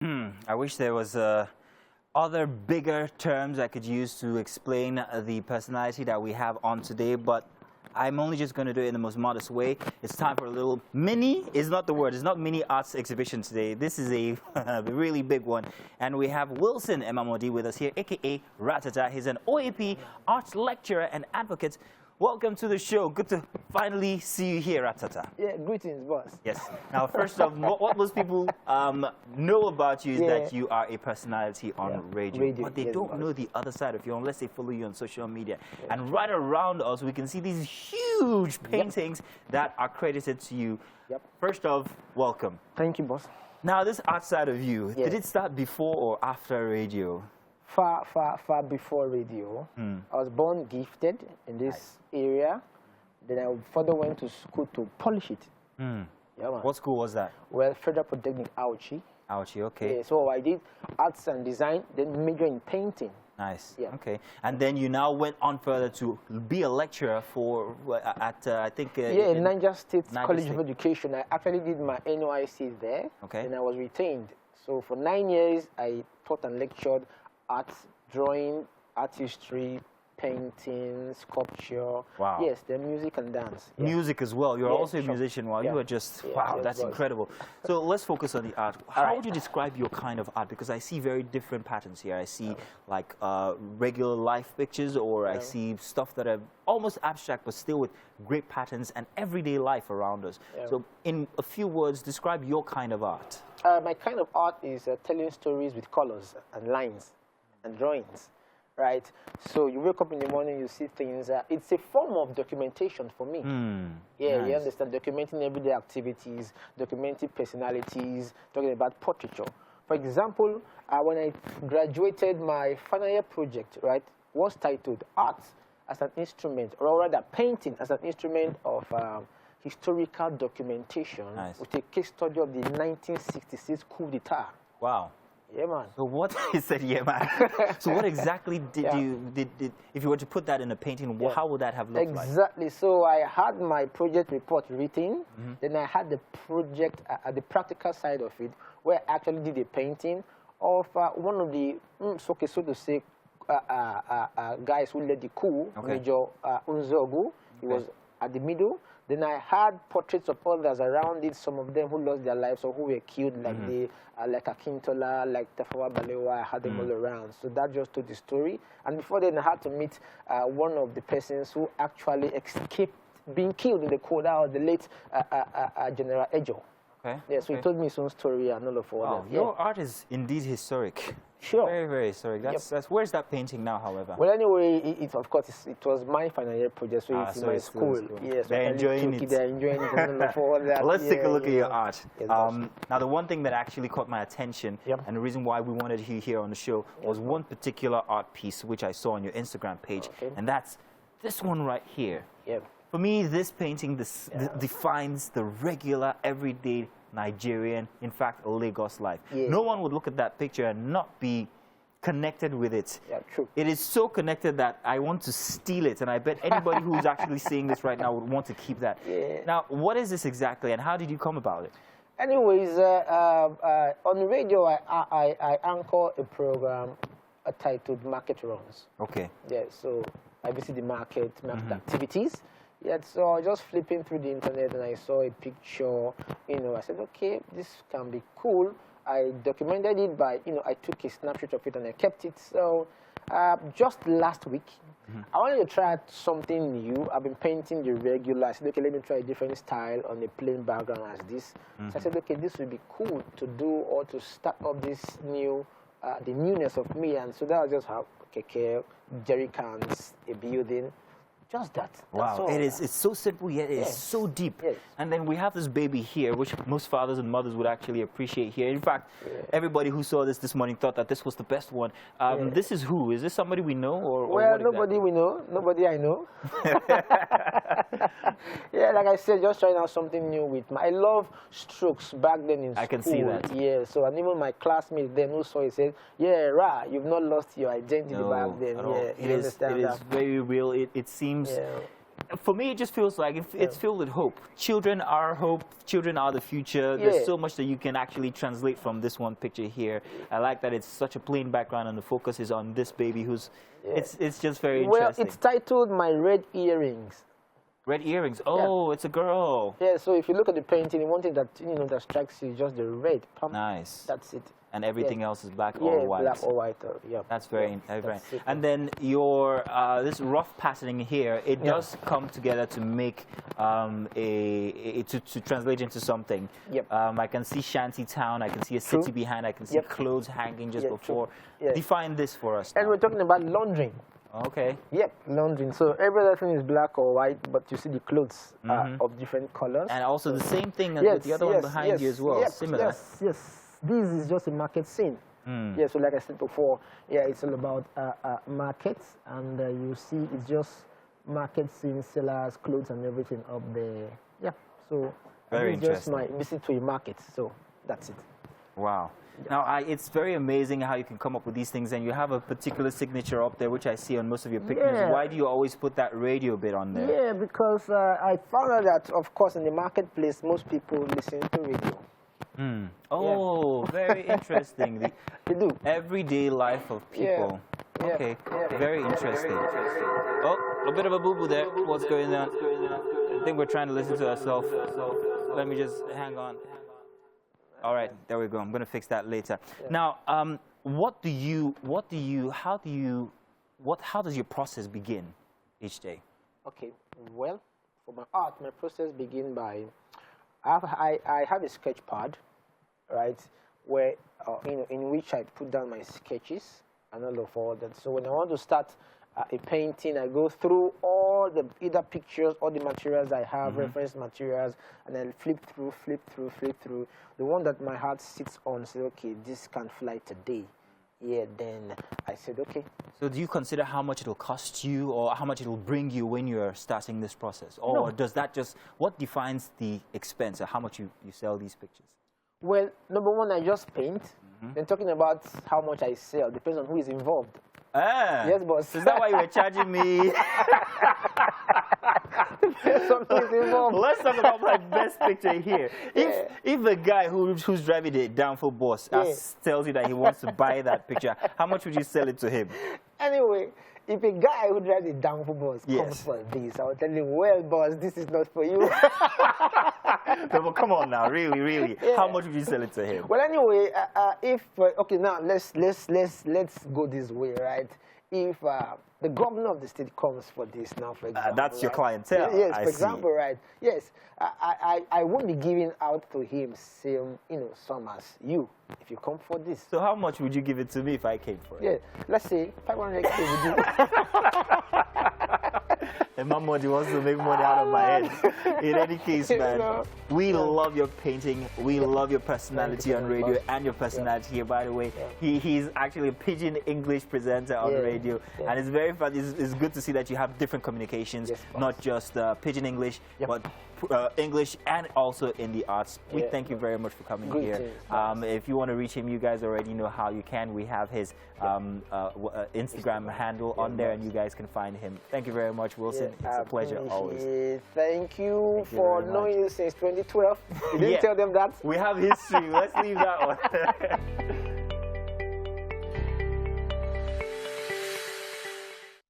I wish there was other bigger terms I could use to explain the personality that we have on today, but I'm only just going to do it in the most modest way. It's time for a little mini, is not the word, it's not mini arts exhibition today. This is a really big one. And we have Wilson Emamodi with us here, aka Ratata. He's an OAP arts lecturer and advocate. Welcome to the show. Good to finally see you here, Ratata. Yeah, greetings, boss. Yes. Now, first off, what most people know about you is that you are a personality on radio. But they don't know the other side of you unless they follow you on social media. And right around us, we can see these huge paintings that are credited to you. First off, welcome. Thank you, boss. Now, this art side of you, did it start before or after radio? Far before radio. I was born gifted in this area. Then I further went to school to polish it. Yeah, man. What school was that? Well, Federal Polytechnic, Auchi. Auchi, okay. Yeah, so I did arts and design, then major in painting. Nice. Yeah. Okay. And then you now went on further to be a lecturer for at I think in Niger State College of Education. I actually did my NYC there. Okay. And I was retained. So for 9 years, I taught and lectured art, drawing, art history, painting, sculpture. Wow. Yes, then music and dance. Music as well. You're also a musician. Wow, you are just, wow, that's incredible. So let's focus on the art. How would you describe your kind of art? Because I see very different patterns here. I see like regular life pictures, or I see stuff that are almost abstract but still with great patterns and everyday life around us. So in a few words, describe your kind of art. My kind of art is telling stories with colors and lines and drawings, right? So you wake up in the morning, you see things. It's a form of documentation for me. Yeah, nice. You understand, documenting everyday activities, documenting personalities, talking about portraiture. For example, when I graduated, my final year project, right, was titled Art as an Instrument, or rather Painting as an Instrument of historical documentation, with a case study of the 1966 coup d'etat. Wow. Yeah, man. So what he said, yeah, man. So what exactly did you if you were to put that in a painting, how would that have looked like? Exactly. So I had my project report written, then I had the project the practical side of it, where I actually did a painting of one of the so to say guys who led the coup, Major Unzogu. He was at the middle. Then I had portraits of others around it, some of them who lost their lives or who were killed, like like Akintola, like Tafawa Balewa. I had them all around. So that just told the story. And before then, I had to meet one of the persons who actually escaped being killed in the coup. That was the late General Ejo. Okay. Yeah, so he told me his own story and all of all that. Your art is indeed historic. Sure. Very, very historic. Where's that painting now, however? Well, anyway, of course, it was my final year project, so it's in my school. Yes, they're enjoying it. They're enjoying it and all of all that. Let's take a look at your art. Now, the one thing that actually caught my attention, and the reason why we wanted you here on the show, was one particular art piece which I saw on your Instagram page, and that's this one right here. For me, this painting defines the regular, everyday Nigerian, in fact, Lagos life. No one would look at that picture and not be connected with it. Yeah, true. It is so connected that I want to steal it, and I bet anybody who's actually seeing this right now would want to keep that. Now, what is this exactly, and how did you come about it? Anyways, on radio, I anchor a program titled Market Runs. Okay. Yeah, so I visit the market activities. Yeah, so I was just flipping through the internet and I saw a picture, I said, okay, this can be cool. I documented it by, I took a snapshot of it and I kept it. So just last week, I wanted to try something new. I've been painting the regular. I said, okay, let me try a different style on a plain background as this. So I said, okay, this would be cool to do or to start up this new, the newness of me. And so that was just how, jerry cans, a building. Just that. Wow, it's so simple, yet it's so deep. And then we have this baby here, which most fathers and mothers would actually appreciate here. In fact, everybody who saw this morning thought that this was the best one. This is who? Is this somebody we know? Well, nobody we know. Nobody I know. Yeah, like I said, just trying out something new with I love strokes back then in school. I can see that. Yeah, so and even my classmates then who saw it said, yeah, Ra, you've not lost your identity back then. Yeah, it is very real. It seems for me, it just feels like it's filled with hope. Children are hope. Children are the future. Yeah. There's so much that you can actually translate from this one picture here. I like that it's such a plain background and the focus is on this baby who's. Yeah. It's just very Well, interesting. it's titled My Red Earrings. Red earrings. Oh, it's a girl. Yeah. So if you look at the painting, one thing that that strikes you is just the red. Nice. That's it. And everything else is black Yeah, or white. black or white. Yeah. That's very, Yeah, very. that's it. And then your this rough patterning here, it does come together to make to translate into something. Yep. I can see shanty town. I can see a city behind. I can see clothes hanging just before. Yeah. Define this for us. And now. we're talking about laundering. Okay. Yep, laundering. So every other thing is black or white, but you see the clothes of different colors. And also the same thing as with the other one behind you as well. Yep, Similar. Yes. This is just a market scene. Yeah, so like I said before, yeah, it's all about markets, and you see it's just market scene, sellers, clothes, and everything up there. Yeah, so Very it's just interesting. my visit to a market. So that's it. Wow. Now, it's very amazing how you can come up with these things, and you have a particular signature up there, which I see on most of your pictures. Yeah. Why do you always put that radio bit on there? Yeah, because I found out that, of course, in the marketplace, most people listen to radio. Oh, very interesting. The They do. everyday life of people. Yeah. Okay, Yeah. very interesting. Oh, a bit of a boo-boo there. What's going on? I think we're trying to listen to ourselves. Let me just hang on. All right, there we go. I'm going to fix that later. Now, how does your process begin each day? Okay, well, for my art, my process begins by, I have a sketch pad, right, where, in which I put down my sketches and all that. So when I want to start a painting, I go through all the either pictures or the materials I have, reference materials, and then flip through. The one that my heart sits on, say, okay, this can fly today. Yeah, then I said, okay. So do you consider how much it'll cost you or how much it'll bring you when you're starting this process? Or does that just, what defines the expense or how much you sell these pictures? Well, number one, I just paint. Then talking about how much I sell depends on who is involved. Ah, Yes, boss. is that why you were charging me? Let's talk about my best picture here. If a guy who's driving the downfall bus tells you that he wants to buy that picture, how much would you sell it to him? Anyway, if a guy who drives a downfall bus comes for this, I will tell him, well, boss, this is not for you. No, but come on now, really. How much would you sell it to him? Well, anyway, okay, now let's go this way, right? If the governor of the state comes for this now, for example, that's your clientele. Yes, I for example, right? Yes, I won't be giving out to him same, sum as you if you come for this. So how much would you give it to me if I came for it? Yeah, let's say 500K would do. And my money wants to make money out of my head. In any case, man, we love your painting. We love your personality on radio and your personality here, by the way. He's actually a pidgin English presenter on radio. And it's very fun. It's good to see that you have different communications, not just pidgin English, but English and also in the arts. We thank you very much for coming here. If you want to reach him, you guys already know how you can. We have his Instagram handle on there, and you guys can find him. Thank you very much, Wilson. It's a pleasure always. Thank you for knowing you since 2012. You didn't tell them that? We have history. Let's leave that one.